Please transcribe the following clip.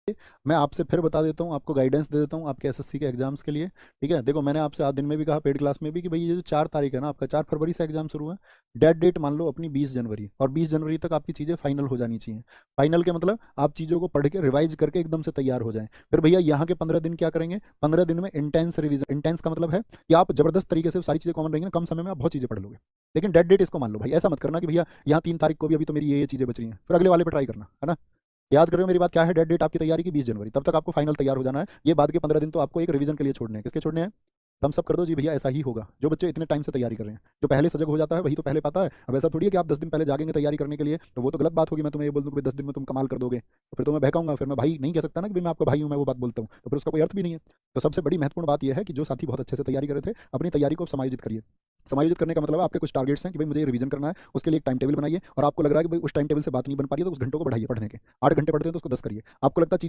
मैं आपसे फिर बता देता हूँ, आपको गाइडेंस दे देता हूँ आपके एसएससी के एग्जाम्स के लिए। ठीक है, देखो मैंने आपसे आज दिन में भी कहा, पेड क्लास में भी, कि भाई ये जो 4 तारीख है ना, आपका 4 फरवरी से एग्जाम शुरू है। डेट डेट मान लो अपनी 20 जनवरी, और 20 जनवरी तक आपकी चीज़ें फाइनल हो जानी चाहिए। फाइनल के मतलब आप चीज़ों को पढ़ के रिवाइज करके एकदम से तैयार हो जाएं। फिर भैया यहाँ के 15 दिन क्या करेंगे, 15 दिन में इंटेंस रिवीजन। इंटेंस का मतलब है कि आप जबरदस्त तरीके से सारी चीज़ें कॉमन रहेंगी ना, कम समय में आप बहुत चीज़ें पढ़ लोगे। लेकिन डेट डेट इसको मान लो भाई, ऐसा मत करना कि भैया यहाँ 3 तारीख को भी अभी तो मेरी ये चीज़ें बच रही हैं, फिर अगले वाले पर ट्राई करना है ना। याद करो मेरी बात, क्या है डेट डेट आपकी तैयारी की, 20 जनवरी, तब तक आपको फाइनल तैयार हो जाना है। ये बाद के 15 दिन तो आपको एक रिवीजन के लिए छोड़ने हैं। किसके छोड़ने हैं? हम सब कर दो जी भैया, ऐसा ही होगा। जो बच्चे इतने टाइम से तैयारी कर रहे हैं, जो पहले सजग हो जाता है वही तो पहले पाता है। अब ऐसा थोड़ी है कि आप 10 दिन पहले जागेंगे तैयारी करने के लिए, तो वो तो गलत बात होगी। मैं तुम्हें ये बोल दूँ कि 10 दिन में तुम कमाल कर दोगे, तो फिर तो मैं बहकाऊंगा, फिर मैं भाई नहीं कह सकता ना कि भाई मैं आपका भाई हूँ, मैं वो बात बोलता हूँ, तो फिर उसका कोई अर्थ भी नहीं है। तो सबसे बड़ी महत्वपूर्ण बात यह है कि जो साथी बहुत अच्छे से तैयारी कर रहे थे, अपनी तैयारी को समायोजित करिए। समायोजित करने का मतलब है आपके कुछ टारगेट्स हैं कि भाई मुझे रिवीजन करना है, उसके लिए एक टाइम टेबल बनाइए, और आपको लग रहा है कि भाई उस टाइम टेबल से बात नहीं बन पा रही है तो उस घंटों को बढ़ाइए पढ़ने के। 8 घंटे पढ़ते हैं तो उसको 10 करिए। आपको लगता है